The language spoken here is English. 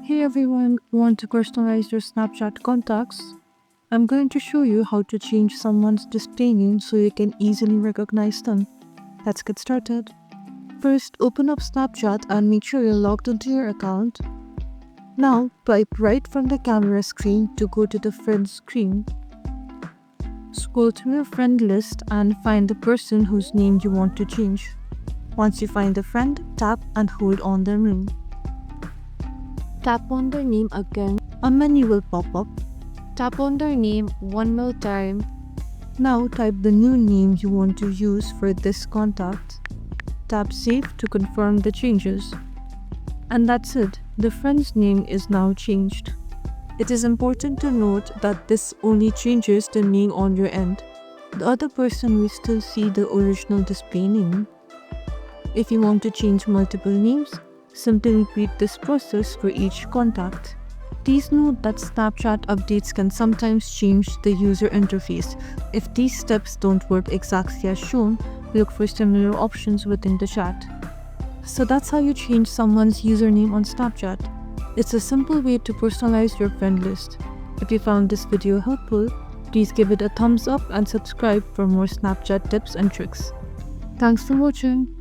Hey everyone, want to personalize your Snapchat contacts? I'm going to show you how to change someone's display name so you can easily recognize them. Let's get started. First, open up Snapchat and make sure you're logged into your account. Now, swipe right from the camera screen to go to the friends screen. Scroll through your friend list and find the person whose name you want to change. Once you find the friend, tap and hold on their name. Tap on their name again. A menu will pop up. Tap on their name one more time. Now type the new name you want to use for this contact. Tap Save to confirm the changes. And that's it, the friend's name is now changed. It is important to note that this only changes the name on your end. The other person will still see the original display name. If you want to change multiple names, simply repeat this process for each contact. Please note that Snapchat updates can sometimes change the user interface. If these steps don't work exactly as shown, look for similar options within the chat. So that's how you change someone's username on Snapchat. It's a simple way to personalize your friend list. If you found this video helpful, please give it a thumbs up and subscribe for more Snapchat tips and tricks. Thanks for watching.